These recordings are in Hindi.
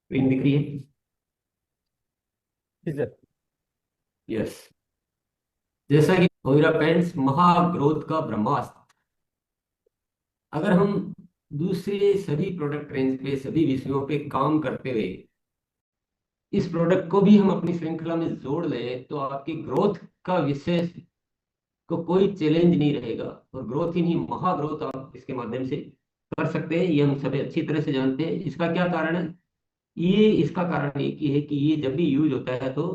स्क्रीन दिख रही है? जी सर। यस। जैसा कि ओयरा पेंट्स महाग्रोथ का ब्रह्मास्त्र, अगर हम दूसरे सभी प्रोडक्ट रेंज पे सभी विषयों पे काम करते हुए इस प्रोडक्ट को भी हम अपनी श्रृंखला में जोड़ लें तो आपकी ग्रोथ का विषय को कोई चैलेंज नहीं रहेगा। और ग्रोथ ही नहीं, महाग्रोथ आप इसके माध्यम से कर सकते हैं। ये हम सभी अच्छी तरह से जानते हैं। इसका क्या कारण है? ये इसका कारण एक ही है कि ये जब भी यूज होता है तो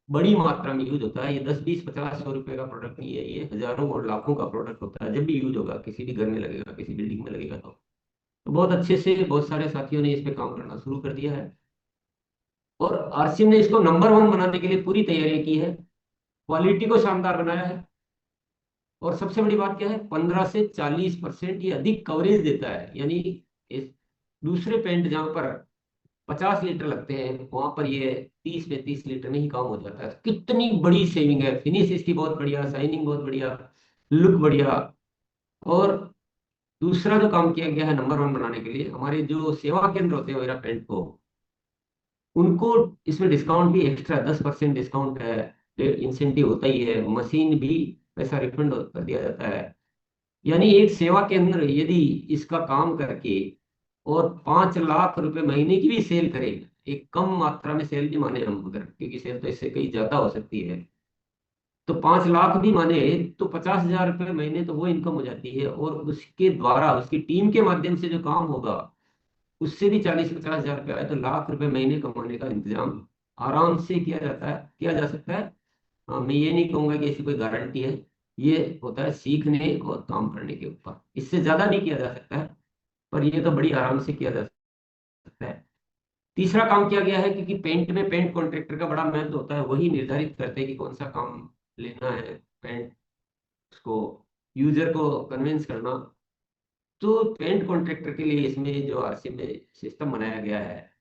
बड़ी मात्रा में यूज होता है। ये 10 20 50 100 रुपए का प्रोडक्ट नहीं है, ये हजारों और लाखों का प्रोडक्ट होता है। जब भी यूज होगा, किसी भी घर में लगेगा, किसी बिल्डिंग में लगेगा, तो बहुत अच्छे से बहुत सारे साथियों ने इस पे काम करना शुरू कर दिया है। और आरसीएम ने इसको नंबर वन बनाने के लिए पूरी तैयारी की है। क्वालिटी को शानदार बनाया है। और सबसे बड़ी बात क्या है, 15 से 40% ये अधिक कवरेज देता है। यानी इस दूसरे पेंट जहां पर 50 लीटर लगते हैं, वहां पर ये 30 35 लीटर में ही काम हो जाता है। कितनी बड़ी सेविंग है। फिनिश इसकी बहुत बढ़िया, शाइनिंग बहुत बढ़िया, लुक बढ़िया। और दूसरा जो काम किया गया है नंबर वन बनाने के लिए, हमारे जो सेवा केंद्र होते हैं मेरा पेंट को, उनको इसमें डिस्काउंट भी एक्स्ट्रा 10% डिस्काउंट है। इंसेंटिव होता ही है। मशीन भी पैसा रिफंड कर दिया जाता है। यानी एक सेवा केंद्र यदि इसका काम करके और 5 लाख रुपए महीने की भी सेल करे, एक कम मात्रा में सेल भी माने हम अगर, क्योंकि सेल तो इससे कहीं ज्यादा हो सकती है, तो 5 लाख भी माने तो 50 हजार रुपये महीने तो वो इनकम हो जाती है। और उसके द्वारा उसकी टीम के माध्यम से जो काम होगा, उससे भी 40 50 हजार रुपये आए तो लाख रुपए महीने कमाने का इंतजाम आराम से किया जाता है, किया जा सकता है। हाँ, मैं ये नहीं कहूंगा कि ऐसी कोई गारंटी है। ये होता है सीखने और काम करने के ऊपर, इससे ज्यादा नहीं किया जा सकता है। पर ये तो बड़ी आराम से किया जा सकता है। तीसरा काम किया गया है, क्योंकि पेंट में पेंट कॉन्ट्रैक्टर का बड़ा महत्व होता है। वही निर्धारित करते हैं कि कौन सा काम लेना है। पेंट उसको यूजर को कन्विंस करना। तो पेंट कॉन्ट्रैक्टर के लिए इसमें जो आरसी में सिस्टम बनाया गया है,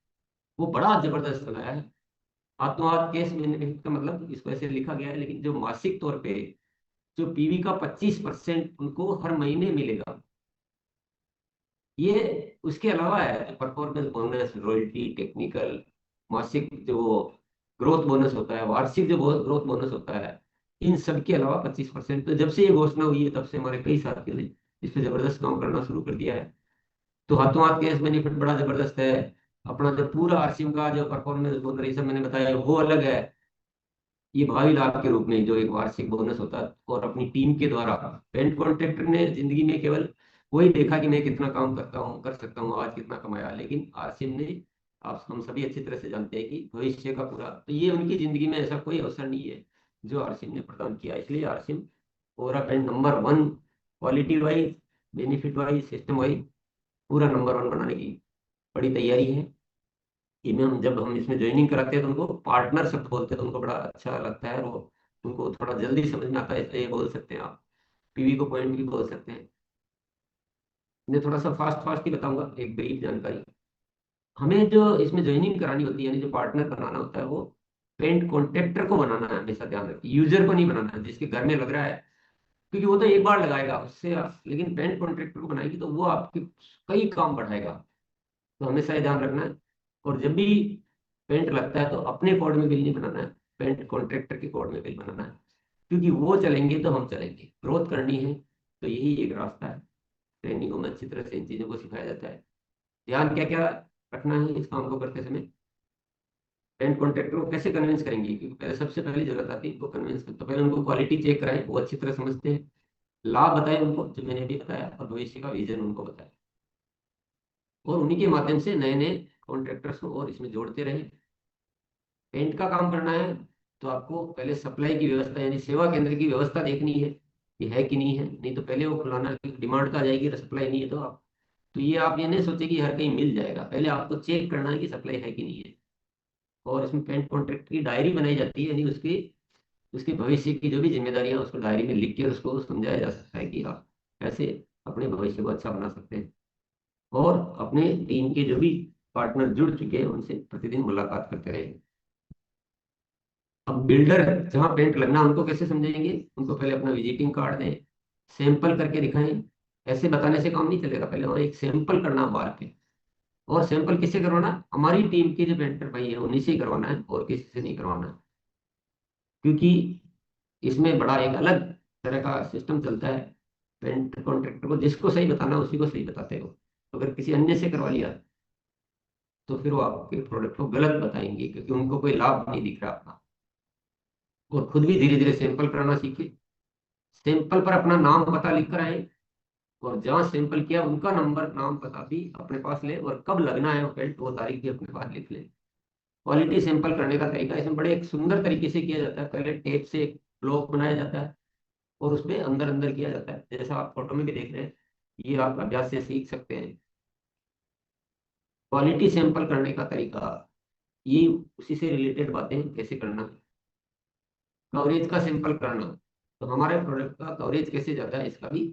वो बड़ा जबरदस्त बनाया है। आत्मवाद केस मैन्युफैक्चर का मतलब इसको ऐसे लिखा गया है, लेकिन जो मासिक तौर पे जो पीवी का 25% उनको हर महीने मिलेगा। ये उसके अलावा है परफॉर्मेंस बोनस, रॉयल्टी, टेक्निकल, मासिक जो ग्रोथ बोनस होता है, वार्षिक जो ग्रोथ बोनस होता है, इन सब के अलावा 25%। तो जब से ये घोषणा हुई है तब से हमारे कई साथियों ने इस पे जबरदस्त काम करना शुरू कर दिया है। तो हाथों हाथ कैश बेनिफिट बड़ा जबरदस्त है। अपना जो पूरा आरसीएम का जो परफॉर्मेंस बोनस ये सब मैंने बताया वो अलग है। ये भावी लाभ के रूप में जो एक वार्षिक बोनस होता है, और अपनी टीम के द्वारा पेंट कॉन्ट्रैक्टर ने जिंदगी में केवल वही देखा कि मैं कितना काम करता हूँ, कर सकता हूँ, आज कितना कमाया। लेकिन आसिम ने, आप हम सभी अच्छी तरह से जानते हैं कि भविष्य का पूरा, तो ये उनकी जिंदगी में ऐसा कोई अवसर नहीं है जो आरसिम ने प्रदान किया। इसलिए आरसिम overall paint number one, quality wise, benefit wise, system wise पूरा नंबर वन बनाने की बड़ी तैयारी है। इनमें हम जब हम इसमें ज्वाइनिंग कराते हैं तो उनको पार्टनर शब्द बोलते हैं, तो उनको बड़ा अच्छा लगता है। वो उनको थोड़ा जल्दी समझ में आता है, इसलिए ये बोल सकते हैं आप। पीवी को पॉइंट भी बोल सकते हैं। मैं थोड़ा सा फास्ट फास्ट ही बताऊंगा, एक ब्रीफ जानकारी। हमें जो इसमें ज्वाइनिंग करानी होती है, यानी जो पार्टनर बनाना होता है, वो पेंट कॉन्ट्रैक्टर को बनाना है। हमेशा ध्यान रखिए, यूजर को नहीं बनाना है जिसके घर में लग रहा है, क्योंकि वो तो एक बार लगाएगा उससे लेकिन पेंट कॉन्ट्रैक्टर को बनाएगी तो वो आपके कई काम बढ़ाएगा। तो हमेशा ये ध्यान रखना है। और जब भी पेंट लगता है तो अपने कोड में बिल नहीं बनाना है, पेंट कॉन्ट्रैक्टर के कोड में बिल बनाना है। क्योंकि वो चलेंगे तो हम चलेंगे। ग्रोथ करनी है तो यही एक रास्ता है। ट्रेनिंगों में अच्छी तरह से इन चीज़ों को सिखाया जाता है। ध्यान क्या क्या रखना है इस काम को करते समय। पेंट कॉन्ट्रैक्टर को कैसे कन्विंस करेंगे, क्योंकि पहले सबसे पहली जरूरत आती है इनको कन्विंस करने। तो पहले उनको क्वालिटी चेक कराएं, वो अच्छी तरह समझते हैं। लाभ बताएं उनको जो मैंने अभी बताया, और भविष्य का विजन उनको बताएं। और उन्हीं के माध्यम से नए नए कॉन्ट्रैक्टर्स को और इसमें जोड़ते रहें। पेंट का काम करना है तो आपको पहले सप्लाई की व्यवस्था, यानी सेवा केंद्र की व्यवस्था देखनी है कि है कि नहीं है। नहीं तो पहले वो खुलाना, डिमांड तो आ जाएगी, सप्लाई नहीं है तो आप, तो ये नहीं सोचे कि हर कहीं मिल जाएगा। पहले आपको चेक करना है कि सप्लाई है कि नहीं है। और इसमें पेंट कॉन्ट्रैक्ट की डायरी बनाई जाती है, यानी उसकी उसकी भविष्य की जो भी जिम्मेदारियां उसको डायरी में लिख के उसको समझाया जा सकता है कि आप कैसे अपने भविष्य को अच्छा बना सकते हैं। और अपने टीम के जो भी पार्टनर जुड़ चुके हैं उनसे प्रतिदिन मुलाकात करते रहे। अब बिल्डर जहाँ पेंट लगना उनको कैसे समझेंगे, उनको पहले अपना विजिटिंग कार्ड दें, सैंपल करके दिखाएं। ऐसे बताने से काम नहीं चलेगा, पहले वहाँ एक सैंपल करना बार पे। और सैंपल किससे करवाना है? हमारी टीम के जो पेंटर भाई है उन्हीं से ही करवाना है, और किसी से नहीं करवाना है। क्योंकि इसमें बड़ा एक अलग तरह का सिस्टम चलता है। पेंट कॉन्ट्रैक्टर को जिसको सही बताना उसी को सही बताते हो। अगर किसी अन्य से करवा लिया तो फिर वो आपके प्रोडक्ट को गलत बताएंगे, क्योंकि उनको कोई लाभ नहीं दिख रहा आपका। और खुद भी धीरे धीरे सैंपल कराना सीखे। सैंपल पर अपना नाम पता लिख कर आए, और जहाँ सैंपल किया उनका नंबर नाम पता भी अपने पास ले, और कब लगना है वो पेंट वो तारीख भी अपने पास लिख ले। क्वालिटी सैंपल करने का तरीका इसमें बड़े एक सुंदर तरीके से किया जाता है। पहले टेप से एक ब्लॉक बनाया जाता है, और उसमें अंदर अंदर किया जाता है, जैसा आप फोटो में भी देख रहे हैं। ये आप अभ्यास से सीख सकते हैं। क्वालिटी सैंपल करने का तरीका, ये उसी से रिलेटेड बातें हैं, कैसे करना है। कवरेज का सैंपल करना, तो हमारे प्रोडक्ट का कवरेज कैसे जाता है इसका भी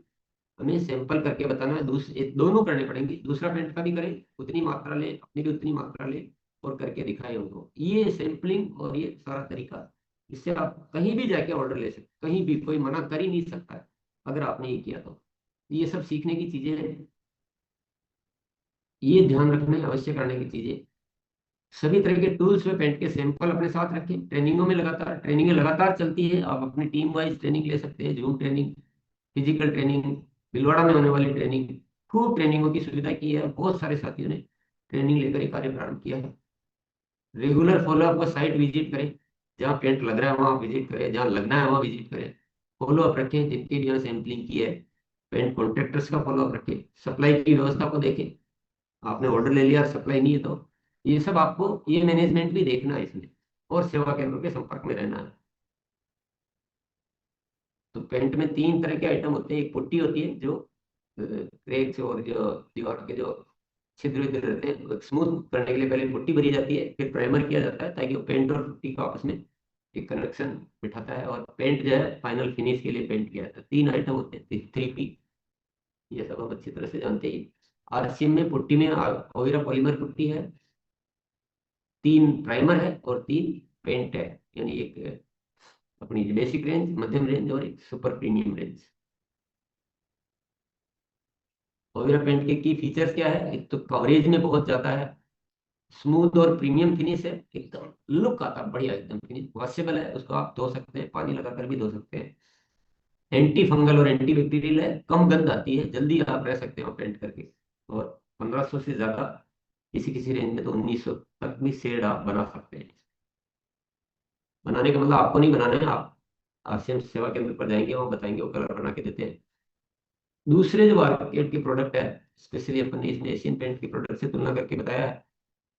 हमें सैंपल करके बताना है। दूसरे दोनों करने पड़ेंगे, दूसरा पेंट का भी करें, उतनी मात्रा ले, अपनी भी उतनी मात्रा ले, और करके दिखाएं उनको। ये सैंपलिंग और ये सारा तरीका, इससे आप कहीं भी जाके ऑर्डर ले सकते, कहीं भी कोई मना कर ही नहीं सकता है अगर आपने ये किया तो। ये सब सीखने की चीजें हैं, ये ध्यान रखना अवश्य करने की चीजें। सभी तरह के टूल्स में पेंट के सैंपल अपने साथ रखें। ट्रेनिंगों में लगातार ट्रेनिंगें लगातार चलती है, आप अपनी टीम वाइज ट्रेनिंग ले सकते हैं। Zoom training, physical training, Bhilwara में होने वाली ट्रेनिंग, खूब ट्रेनिंगों की सुविधा की है, और बहुत सारे साथियों ने ट्रेनिंग लेकर ये कार्य प्रारंभ किया है। रेगुलर फॉलोअप को साइट विजिट करें, जहाँ पेंट लग रहा है वहाँ विजिट करें, जहाँ लगना है वहाँ विजिट करें। फॉलोअप रखें, जिनके भी यहाँ सैंपलिंग की है। पेंट कॉन्ट्रैक्टर्स का फॉलोअप रखें। सप्लाई की व्यवस्था को देखें, आपने ऑर्डर ले लिया सप्लाई नहीं है तो ये सब आपको, ये मैनेजमेंट भी देखना है इसमें। और सेवा केंद्रों के संपर्क में रहना है। तो पेंट में तीन तरह के आइटम होते हैं। एक पुट्टी होती है जो क्रैक्स और जो दीवार के जो छिद्र विद्र रहते हैं स्मूथ करने के लिए पहले पुट्टी भरी जाती है, फिर प्राइमर किया जाता है, ताकि वो पेंट और पुट्टी का आपस में एक कनेक्शन बिठाता है, और पेंट जो है फाइनल फिनिश के लिए पेंट किया जाता है। तीन आइटम होते हैं, 3P। ये सब हम अच्छी तरह से जानते हैं। आरसीएम में पुट्टी में ओइरा पॉलीमर पुट्टी है, तीन प्राइमर है, और तीन पेंट है। यानी एक अपनी बेसिक रेंज, मध्यम रेंज, और एक super premium range. Overa paint के की फीचर्स क्या है? एक तो कवरेज में बहुत ज्यादा है, स्मूथ और प्रीमियम फिनिश है, एकदम लुक आता है बढ़िया, एकदम फिनिश वॉशेबल है, उसको आप धो सकते हैं, पानी लगाकर भी धो सकते हैं। एंटी फंगल और एंटी बैक्टीरियल है, कम गंध आती है, जल्दी आप रह सकते हो पेंट करके। और 1500 से ज्यादा, किसी किसी रेंज में तो 1900 तक भी शेड आप बना सकते हैं। बनाने का मतलब आपको नहीं बनाना है, आप आसियम सेवा केंद्र पर जाएंगे, वो बताएंगे, वो कलर बना के देते हैं। दूसरे जो मार्केट के प्रोडक्ट है, स्पेशली अपन ने इसमें एशियन पेंट के प्रोडक्ट से तुलना करके बताया है।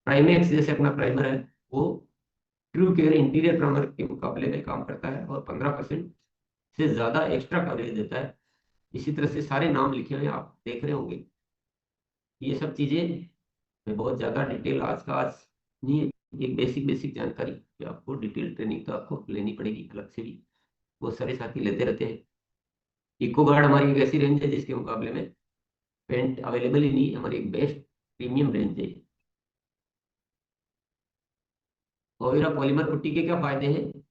प्राइमेक्स जैसे अपना प्राइमर है, वो ट्रू केयर इंटीरियर प्राइमर के मुकाबले में काम करता है, और 15% से ज्यादा एक्स्ट्रा कवरेज देता है। इसी तरह से सारे नाम लिखे हुए हैं, आप देख रहे होंगे। ये सब चीजें में बहुत ज्यादा डिटेल आज का आज नहीं है। एक बेसिक बेसिक जानकारी जो आपको डिटेल ट्रेनिंग तो आपको लेनी पड़ेगी अलग से भी, वो सारे साथी लेते रहते हैं। इको गार्ड हमारी एक ऐसी रेंज है जिसके मुकाबले में पेंट अवेलेबल ही नहीं है, हमारी एक बेस्ट प्रीमियम रेंज है। ओवेरा पॉलीमर पुट्टी के क्या फायदे हैं?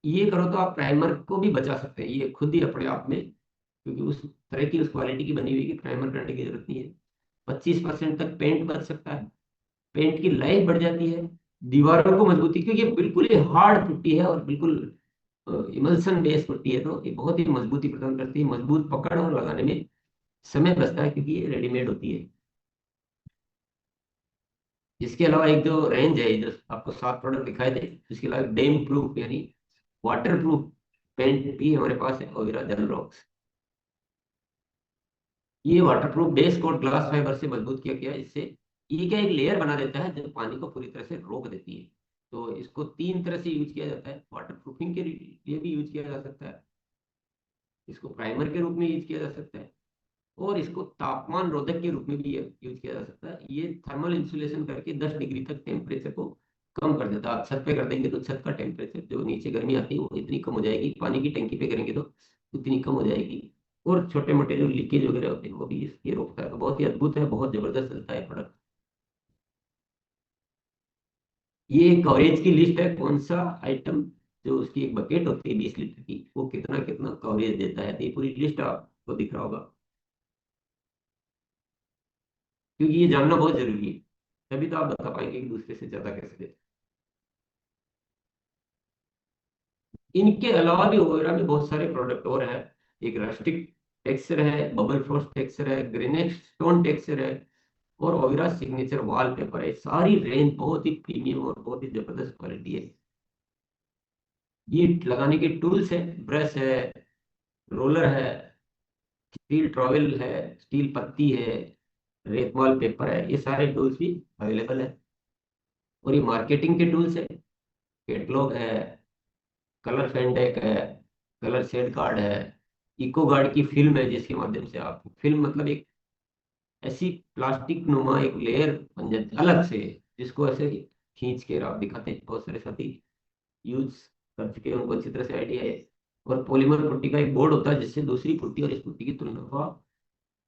ये करो तो आप प्राइमर को भी बचा सकते हैं, ये खुद ही अपने आप में, क्योंकि उस तरह की उस क्वालिटी की बनी हुई कि प्राइमर करने की जरूरत नहीं है। 25% तक पेंट बच सकता है, पेंट की लाइफ बढ़ जाती है, दीवारों को मजबूती, क्योंकि ये बिल्कुल ही हार्ड पुट्टी है और बिल्कुल इमल्सन बेस पुट्टी है, तो ये बहुत ही मजबूती प्रदान करती है, मजबूत पकड़, और लगाने में समय बचता है क्योंकि ये रेडीमेड होती है। इसके अलावा एक जो रेंज है, जो आपको 7 प्रोडक्ट दिखाए थे, इसके अलावा डेम प्रूफ यानी वाटर प्रूफ पेंट भी हमारे पास है, ओवेरा जेल रॉक्स। ये water proof base coat glass fibre से मजबूत किया गया है। इससे ये क्या एक लेयर बना देता है जो पानी को पूरी तरह से रोक देती है। तो इसको तीन तरह से यूज किया जाता है। वाटर प्रूफिंग के लिए भी यूज किया जा सकता है, इसको प्राइमर के रूप में यूज किया जा सकता है, और इसको तापमान रोधक के रूप में भी यूज किया जा सकता है। ये थर्मल इंसुलेशन करके 10 डिग्री तक टेम्परेचर को कम कर देता है। आप छत पे कर देंगे तो छत का टेम्परेचर, जो नीचे गर्मी आती है वो इतनी कम हो जाएगी, पानी की टंकी पे करेंगे तो उतनी कम हो जाएगी। और छोटे मोटे जो लीकेज वगैरह होते हैं वो भी ये रोकता है। तो बहुत ही अद्भुत है, बहुत जबरदस्त चलता है प्रोडक्ट। ये कवरेज की लिस्ट है, कौन सा आइटम, जो उसकी एक बकेट होती है 20 लीटर की, वो कितना कितना कवरेज देता है, तो ये पूरी लिस्ट आपको दिख रहा होगा, क्योंकि ये जानना बहुत जरूरी है। तभी तो आप बता पाएंगे कि दूसरे से ज्यादा कैसे देते हैं। इनके अलावा भी ओवेरा में बहुत सारे प्रोडक्ट और है। एक रस्टिक टेक्सचर है, बबल फ्रॉस्ट टेक्सचर है, ग्रेनाइट स्टोन टेक्सचर है, और ओवेरा सिग्नेचर वॉलपेपर है। सारी रेंज बहुत ही प्रीमियम और बहुत ही जबरदस्त क्वालिटी है। ये लगाने के टूल्स है, ब्रश है, रोलर है, स्टील ट्रॉवेल है, स्टील पत्ती है, रेत वॉलपेपर है, ये सारे टूल्स भी अवेलेबल है। और ये मार्केटिंग के टूल्स है, कैटलॉग है, कलर फेंडेक है, कलर शेड कार्ड है, इको गार्ड की फिल्म है, जिसके माध्यम से आप फिल्म मतलब एक ऐसी प्लास्टिक नुमा एक लेयर बन जाती है अलग से, जिसको ऐसे खींच के आप दिखाते हैं। बहुत सारे साथी यूज कर चुके हैं, उनको अच्छी तरह से आइडिया है। और पॉलीमर पुट्टी का एक बोर्ड होता है, जिससे दूसरी पुट्टी और इस पुट्टी की तुलना को आप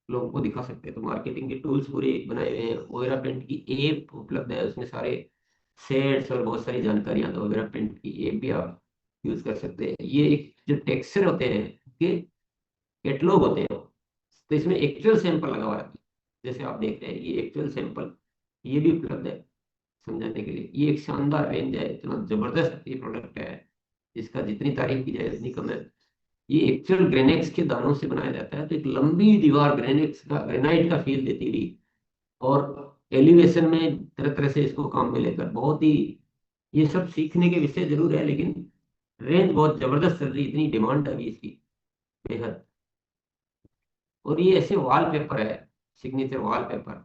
लोगों को दिखा सकते हैं। तो मार्केटिंग के टूल्स पूरे बनाए हुए हैं। ओवेरा पेंट की ऐप उपलब्ध है, उसमें सारे सेट्स और बहुत सारी जानकारियां। तो ओवेरा पेंट की ऐप भी आप यूज कर सकते हैं। ये एक जो टेक्सचर होते हैं के कैटलॉग होते हैं, तो इसमें एक्चुअल सैंपल लगा हुआ है। जैसे आप देख रहे हैं ये एक्चुअल सैंपल, ये भी उपलब्ध है समझाने के लिए। ये एक शानदार रेंज है, इतना जबरदस्त ये प्रोडक्ट है, जिसका जितनी तारीफ की जाए उतनी कम है। ये एक्चुअल ग्रेनाइट्स के दानों से बनाया जाता है, तो एक लंबी दीवार ग्रेनाइट्स का ग्रेनाइट का फील देती हुई, और एलिवेशन में तरह तरह से इसको काम में लेकर बहुत ही, ये सब सीखने के विषय जरूर है, लेकिन रेंज बहुत जबरदस्त चल रही है, इतनी डिमांड है अभी इसकी बेहद। और ये ऐसे वॉलपेपर है, सिग्नेचर वॉलपेपर,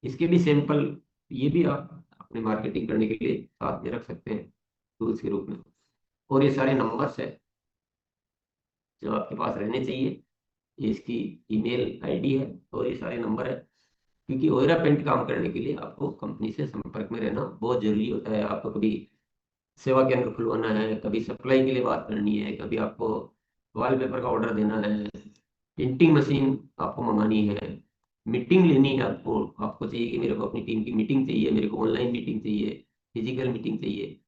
इसके भी सैंपल, ये भी आप अपने मार्केटिंग करने के लिए साथ में रख सकते हैं टूल्स के रूप में। और ये सारे नंबर्स है जो आपके पास रहने चाहिए। ये इसकी ईमेल आईडी है और ये सारे नंबर है। क्योंकि ओयरा पेंट काम करने के लिए आपको कंपनी से संपर्क में रहना बहुत जरूरी होता है। आपको कभी सेवा केंद्र खुलवाना है, कभी सप्लाई के लिए बात करनी है, कभी आपको वॉलपेपर का ऑर्डर देना है, प्रिंटिंग मशीन आपको मंगानी है, मीटिंग लेनी है, आपको आपको चाहिए कि मेरे को अपनी टीम की मीटिंग चाहिए, मेरे को ऑनलाइन मीटिंग चाहिए, फिजिकल मीटिंग चाहिए।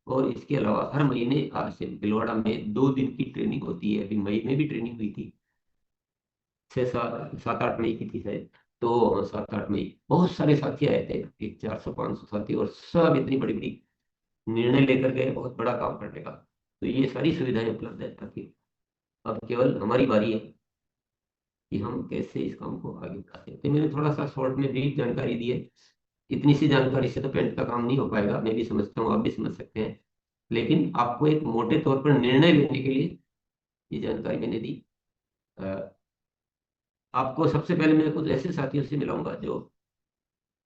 और इसके अलावा हर महीने आज से भिलवाड़ा में 2 दिन की ट्रेनिंग होती है। अभी मई में भी ट्रेनिंग हुई थी, 6 7 7 8 मई की थी शायद। तो 7 8 मई बहुत सारे साथी आए थे, एक 400 500 साथी, और सब इतनी बड़ी बड़ी निर्णय लेकर गए बहुत बड़ा काम करने का। तो ये सारी सुविधाएं उपलब्ध है, ताकि अब केवल हमारी बारी है कि हम कैसे इस काम को आगे बढ़ाते हैं। तो मैंने थोड़ा सा शॉर्ट में ब्रीफ जानकारी दी है। इतनी सी जानकारी से तो पेंट का काम नहीं हो पाएगा, मैं भी समझता हूँ, आप भी समझ सकते हैं। लेकिन आपको एक मोटे तौर पर निर्णय लेने के लिए ये जानकारी मैंने दी। अ, आपको सबसे पहले मैं कुछ ऐसे साथियों से मिलाऊंगा जो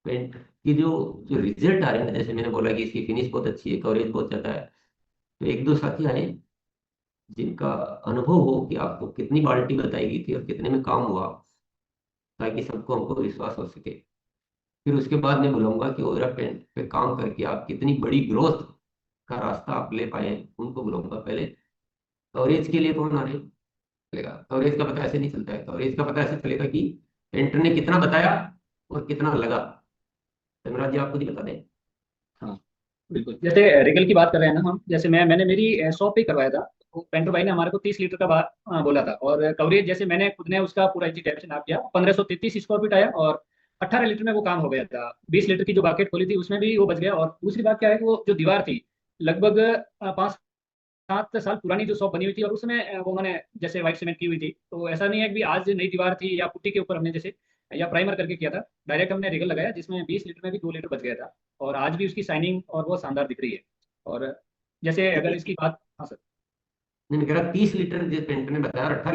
पेंट की जो जो रिजल्ट आ रहे हैं। जैसे मैंने बोला कि इसकी फिनिश बहुत अच्छी है, कवरेज बहुत ज्यादा है। तो एक दो साथी आए जिनका अनुभव हो कि आपको कितनी बाल्टी बताई गई थी और कितने में काम हुआ, ताकि सबको हमको विश्वास हो सके। फिर उसके बाद मैं बुलाऊंगा कि ओरा पेंट पे काम करके आप कितनी बड़ी ग्रोथ का रास्ता आप ले पाए, उनको बुलाऊंगा पहले। कवरेज के लिए कौन आ रहे हैं? चलेगा, कवरेज का पता ऐसे नहीं चलता है। कवरेज का पता ऐसे चलेगा कि पेंटर ने कितना बताया और कितना लगा। धर्मराज जी आपको ही बता दें। हाँ बिल्कुल। जैसे रिगल की बात कर रहे हैं ना हम, जैसे मैंने मेरी शॉप पे करवाया था। तो पेंटर भाई ने हमारे को 30 लीटर का बोला था। और कवरेज जैसे मैंने खुद ने उसका पूरा जी टैप से नाप किया, 1533 स्क्वायर फीट आया। और 18 लीटर में वो काम हो गया था। 20 लीटर की जो बाकेट खोली थी उसमें भी वो बच गया। और दूसरी बात क्या है कि वो जो दीवार थी, लगभग 5 7 साल पुरानी जो शॉप बनी हुई थी। और उसमें वो मैंने जैसे व्हाइट सीमेंट की हुई थी। तो ऐसा नहीं है कि आज नई दीवार थी या पुट्टी के ऊपर हमने जैसे या प्राइमर करके किया था। डायरेक्ट हमने रिगल लगाया, जिसमें 20 लीटर में भी 2 लीटर बच गया था। और आज भी उसकी शाइनिंग और वो शानदार दिख रही है। और जैसे अगर इसकी बात, हाँ सर। मैंने कहा 30 लीटर जिस पेंटर ने बताया, 18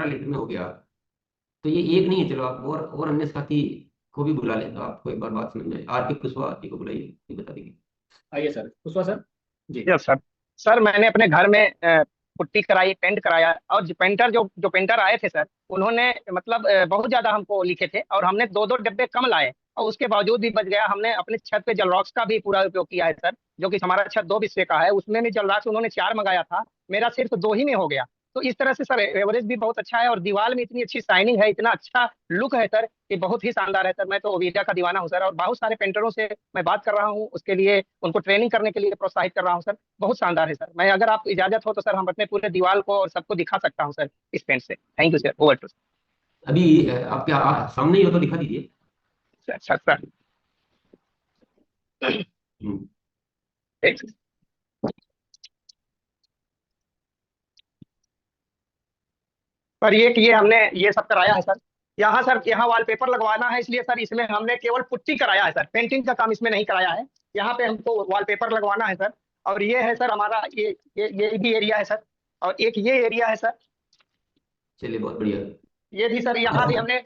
लीटर में हो गया। तो ये एक नहीं है, चलो आप और अन्य साथी को भी बुला लें। तो आपको एक बार बात समझ में, आर के कुशवाहा जी को बुलाइए, ये बता देंगे। आइए sir, Kushwaha sir ji. Yes sir. Sir मैंने अपने घर में पुट्टी कराई, पेंट कराया। और जो पेंटर जो पेंटर आए थे सर, उन्होंने मतलब बहुत ज्यादा हमको लिखे थे। और हमने 2 2 डब्बे कम लाए, और उसके बावजूद भी बच गया। हमने अपने छत पे जलरॉक्स का भी पूरा उपयोग किया है सर। जो कि हमारा छत 2 बिस्वे का है, उसमें भी जलरॉक्स उन्होंने 4 मंगाया था, मेरा सिर्फ 2 ही में हो गया। तो इस तरह से सर एवरेज भी बहुत अच्छा है, और दीवार में इतनी अच्छी शाइनिंग है, इतना अच्छा लुक है सर, कि बहुत ही शानदार है सर। मैं तो ओविजा का दीवाना हूँ सर, और बहुत सारे पेंटरों से मैं बात कर रहा हूँ, उसके लिए उनको ट्रेनिंग करने के लिए प्रोत्साहित कर रहा हूँ सर। बहुत शानदार है सर। मैं अगर आप इजाजत हो तो सर, हम अपने पूरे दीवार को और सबको दिखा सकता हूँ सर इस पेंट से। Thank you sir, over to अभी आपके सामने ही हो तो दिखा दीजिए। सर। सर सर हम्म, ठीक। पर ये हमने ये सब कराया है सर। यहाँ सर, यहाँ वॉलपेपर लगवाना है, इसलिए सर इसमें हमने केवल पुट्टी कराया है सर, पेंटिंग का काम इसमें नहीं कराया है। यहाँ पे हमको वॉलपेपर लगवाना है सर। और ये है सर हमारा, ये भी एरिया है सर। और एक ये एरिया है सर। चलिए बहुत बढ़िया। ये भी सर, यहाँ भी हमने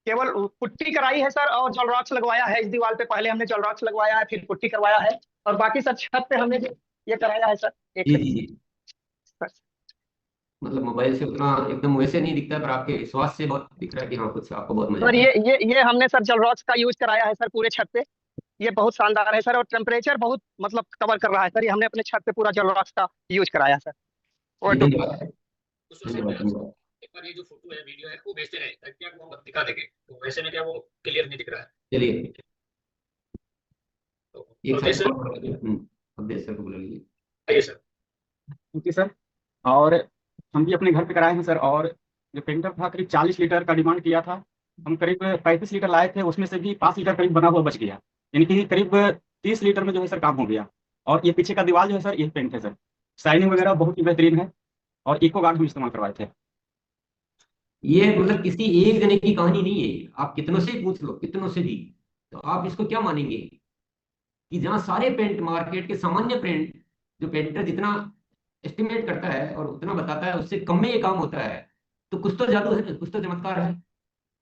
केवल पुट्टी कराई है सर, और जलरॉक्स लगवाया है इस दीवार पे। पहले हमने जलरॉक्स लगवाया है, फिर पुट्टी करवाया है। और बाकी सर छत पे हमने ये कराया है सर, जी एक। जी जी। मतलब मोबाइल से उतना एकदम वैसे नहीं दिखता है, पर आपके विश्वास से बहुत दिख रहा है कि हाँ कुछ आपको बहुत मजा सर आया। ये हमने सर जलरॉक्स का यूज कराया है सर पूरे छत पे। ये बहुत शानदार है सर, और टेम्परेचर बहुत मतलब कवर कर रहा है सर। ये हमने अपने छत पे पूरा जलरॉक्स का यूज कराया है सर। जी और धन्यवाद। उसको सर धन्यवाद मैं आपको धन्यवाद। एक बार ये जो फोटो है वीडियो है वो भेजते रहे ताकि आपको हम दिखा देंगे, तो वैसे में क्या वो क्लियर नहीं दिख रहा है। चलिए तो एक अवधेश साइड सर, और अवधेश सर को बुला लीजिए। आइए सर। Okay sir. और हम भी अपने घर पे कराए हैं सर। और जो पेंटर था करीब 40 लीटर का डिमांड किया था। हम करीब 35 लीटर लाए थे, उसमें से भी 5 लीटर करीब बना हुआ बच गया। यानी कि करीब 30 लीटर में जो है सर काम हो गया। और ये पीछे का दीवार जो है सर, ये पेंट है सर। शाइनिंग वगैरह बहुत ही बेहतरीन है। और इको गार्ड हम इस्तेमाल करवाए थे। ये मतलब किसी एक जने की कहानी नहीं है, आप कितनों से पूछ लो, कितनों से भी। तो आप इसको क्या मानेंगे कि जहाँ सारे पेंट मार्केट के सामान्य पेंट, जो पेंटर जितना एस्टिमेट करता है और उतना बताता है उससे कम में ये काम होता है, तो कुछ तो जादू है, कुछ तो चमत्कार है।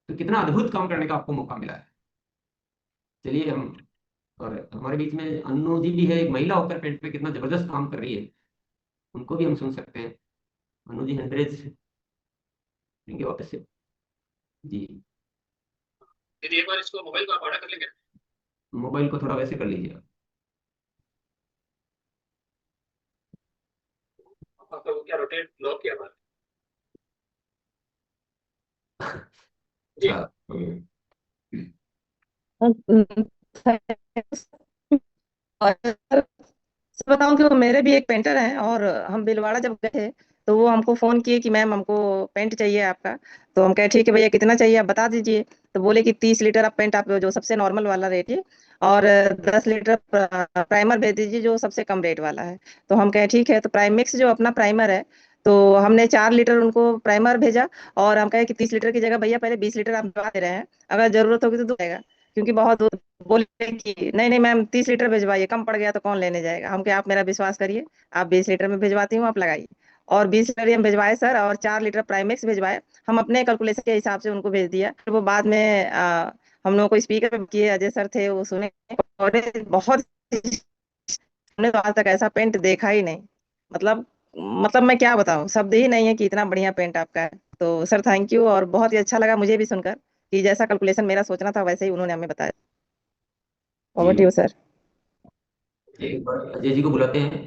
तो कितना अद्भुत काम करने का आपको मौका मिला है। चलिए हम, और हमारे बीच में अन्नू जी भी है, एक महिला होकर पेंट पे कितना जबरदस्त काम कर रही है, उनको भी हम सुन सकते हैं। अनु जी 100 देंगे वापस से। जी। दीदी एक बार इसको मोबाइल को आप बड़ा कर लेंगे। मोबाइल को थोड़ा वैसे कर लीजिए आप। आपका वो क्या रोटेट लॉक किया बात। जी। अच्छा। और सर बताऊं कि वो मेरे भी एक पेंटर हैं, और हम भीलवाड़ा जब गए थे तो वो हमको फोन किए कि मैम हमको पेंट चाहिए आपका। तो हम कहे ठीक है भैया, कितना चाहिए आप बता दीजिए। तो बोले कि 30 लीटर आप पेंट, आप जो सबसे नॉर्मल वाला रेट है, और 10 लीटर प्राइमर भेज दीजिए जो सबसे कम रेट वाला है। तो हम कहे ठीक है। तो प्राइमेक्स जो अपना प्राइमर है, तो हमने 4 लीटर उनको प्राइमर भेजा। और हम कहे कि 30 लीटर की जगह भैया पहले 20 लीटर आप दवा दे रहे हैं, अगर जरूरत होगी तो दो जाएगा, क्योंकि बहुत दूर। बोले कि नहीं नहीं मैम 30 लीटर भिजवाइए, कम पड़ गया तो कौन लेने जाएगा। हम क्या, आप मेरा विश्वास करिए, आप 20 लीटर में भिजवाती हूँ, आप लगाइए। और 20 लीटर हम भिजवाए सर, और 4 लीटर प्राइमेक्स भिजवाए। हम अपने कैलकुलेशन के हिसाब से उनको भेज दिया। फिर वो बाद में हम लोगों को स्पीकर पे किए, अजय सर थे वो सुने। और बहुत, हमने तो आज तक ऐसा पेंट देखा ही नहीं। मतलब मतलब मैं क्या बताऊं, शब्द ही नहीं है कि इतना बढ़िया पेंट आपका है। तो सर थैंक यू, और बहुत ही अच्छा लगा मुझे भी सुनकर कि जैसा कैलकुलेशन मेरा सोचना था वैसे ही उन्होंने हमें बताया। ओवर टू जी यू सर। एक बार अजय जी को बुलाते हैं